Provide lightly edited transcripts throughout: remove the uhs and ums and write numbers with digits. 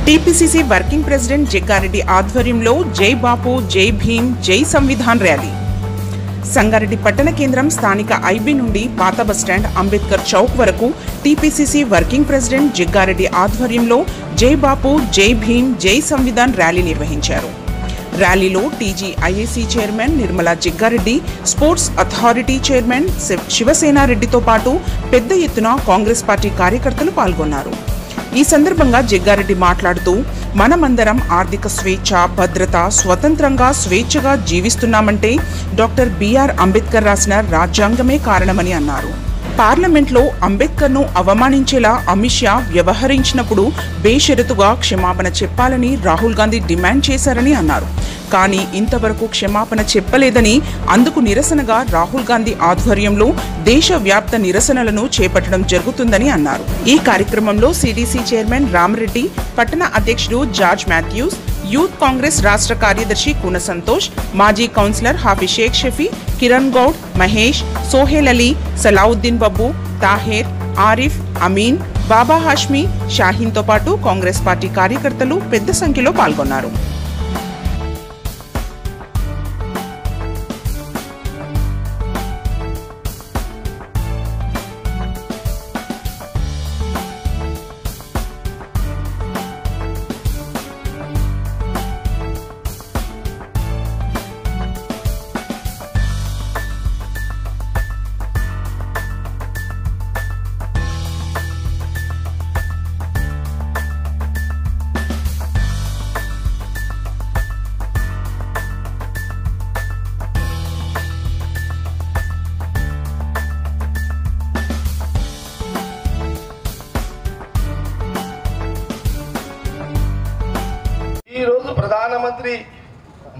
TPCC working president Jaggareddy ఆధ్వర్యంలో జై బాపు జై భీమ్ జై సంవిధాన్ ర్యాలీ. సంగారెడ్డి పట్టణ కేంద్రం స్థానిక ఐబీ నుండి పాత బస్టాండ్ అంబేద్కర్ చౌక్ వరకు టీపీసీసీ వర్కింగ్ ప్రెసిడెంట్ జగ్గారెడ్డి ఆధ్వర్యంలో జై బాపు జై భీమ్ జై సంవిధాన్ ర్యాలీ నిర్వహించారు. ర్యాలీలో TGIAC chairman Nirmala Jaggareddy, sports authority chairman శివసేనారెడ్డితో పాటు పెద్ద ఎత్తున కాంగ్రెస్ పార్టీ కార్యకర్తలు పాల్గొన్నారు. ఈ సందర్భంగా జగ్గారెడ్డి మాట్లాడుతూ, మనమందరం ఆర్థిక స్వేచ్ఛ, భద్రత, స్వతంత్రంగా స్వేచ్ఛగా జీవిస్తున్నామంటే డాక్టర్ బిఆర్ అంబేద్కర్ రాసిన రాజ్యాంగమే కారణమని అన్నారు. పార్లమెంట్లో అంబేద్కర్ను అవమానించేలా అమిత్ షా వ్యవహరించినప్పుడు బేషరతుగా క్షమాపణ చెప్పాలని రాహుల్ గాంధీ డిమాండ్ చేశారని అన్నారు. కానీ ఇంతవరకు క్షమాపణ చెప్పలేదని, అందుకు నిరసనగా రాహుల్ గాంధీ ఆధ్వర్యంలో దేశవ్యాప్త నిరసనలను చేపట్టడం జరుగుతుందని అన్నారు. ఈ కార్యక్రమంలో సిడిసి చైర్మన్ రామరెడ్డి, పట్టణ అధ్యక్షుడు జార్జ్ మాథ్యూస్, యూత్ కాంగ్రెస్ రాష్ట్ర కార్యదర్శి కూన సంతోష్, మాజీ కౌన్సిలర్ హాఫీ షేక్ షఫీ, కిరణ్ గౌడ్, మహేష్, సోహెల్ అలీ, సలావుద్దీన్ బబ్బు, తాహేర్, ఆరిఫ్, అమీన్, బాబా హాష్మి, షాహీన్తో పాటు కాంగ్రెస్ పార్టీ కార్యకర్తలు పెద్ద సంఖ్యలో పాల్గొన్నారు. ఈరోజు ప్రధానమంత్రి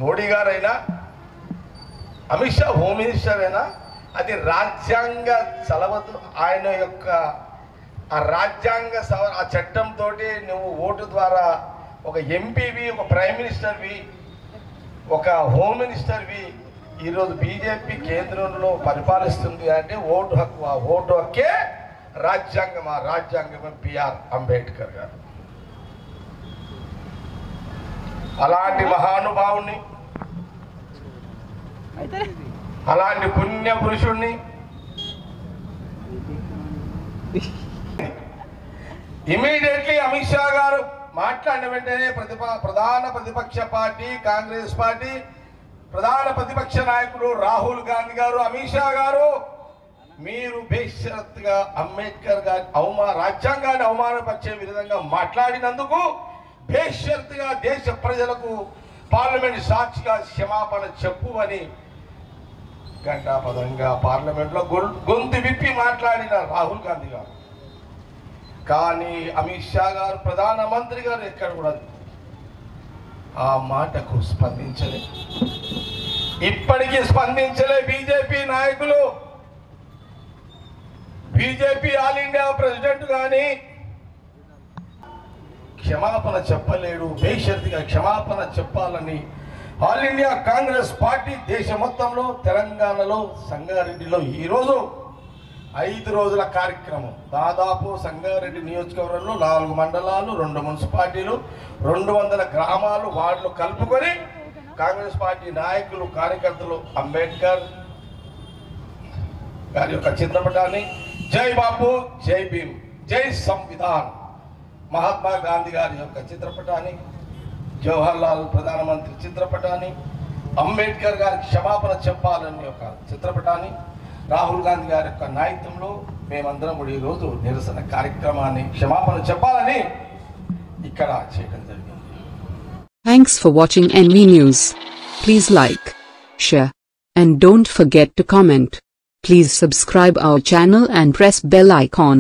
మోడీ గారైనా, అమిత్ షా హోమ్ మినిస్టర్ అయినా, అది రాజ్యాంగ చలవదు. ఆయన యొక్క ఆ రాజ్యాంగ ఆ చట్టంతో నువ్వు ఓటు ద్వారా ఒక ఎంపీవి, ఒక ప్రైమ్ మినిస్టర్వి, ఒక హోమ్ మినిస్టర్వి ఈరోజు బీజేపీ కేంద్రంలో పరిపాలిస్తుంది అంటే ఓటు హక్కు. ఆ ఓటు హక్కే రాజ్యాంగం. ఆ రాజ్యాంగం బిఆర్ అంబేద్కర్ గారు. అలాంటి మహానుభావుని, అలాంటి పుణ్య పురుషుణ్ణి ఇమీడియట్లీ అమిత్ షా గారు మాట్లాడిన వెంటనే ప్రధాన ప్రతిపక్ష పార్టీ కాంగ్రెస్ పార్టీ ప్రధాన ప్రతిపక్ష నాయకుడు రాహుల్ గాంధీ గారు, అమిత్ షా గారు, మీరు బేషరత్తుగా అంబేద్కర్ గారి రాజ్యాంగాన్ని అవమానపరిచే విధంగా మాట్లాడినందుకు బేషరతుగా దేశ ప్రజలకు పార్లమెంట్ సాక్షిగా క్షమాపణ చెప్పు అని గంటాపదంగా పార్లమెంట్లో గొంతు విప్పి మాట్లాడిన రాహుల్ గాంధీ గారు. కానీ అమిత్ షా గారు, ప్రధానమంత్రి గారు ఎక్కడ కూడా ఆ మాటకు స్పందించలే. ఇప్పటికీ స్పందించలే. బీజేపీ నాయకులు, బీజేపీ ఆల్ ఇండియా ప్రెసిడెంట్ కానీ క్షమాపణ చెప్పలేడు. బేషరతుగా క్షమాపణ చెప్పాలని ఆల్ ఇండియా కాంగ్రెస్ పార్టీ దేశ మొత్తంలో, తెలంగాణలో, సంగారెడ్డిలో ఈరోజు 5 రోజుల కార్యక్రమం. దాదాపు సంగారెడ్డి నియోజకవర్గంలో 4 మండలాలు, 2 మున్సిపాలిటీలు, 200 గ్రామాలు, వార్డులు కలుపుకొని కాంగ్రెస్ పార్టీ నాయకులు, కార్యకర్తలు అంబేద్కర్ గారి యొక్క చిత్రపటాన్ని, జై బాపు జై భీమ్ జై సంవిధాన్, మహాత్మా గాంధీ గారి యొక్క చిత్రపటాన్ని, జవహర్ లాల్ ప్రధానమంత్రి చిత్రపటాన్ని, అంబేద్కర్ గారికి క్షమాపణ చెప్పాలని యొక్క చిత్రపటాన్ని, రాహుల్ గాంధీ గారి యొక్క నాయకత్వంలో మేమందరం కూడా ఈరోజు నిరసన కార్యక్రమాన్ని క్షమాపణ చెప్పాలని ఇక్కడ చేయడం జరిగింది. Thanks for watching NV News. Please like, share, and don't forget to comment. Please subscribe our channel and press bell icon.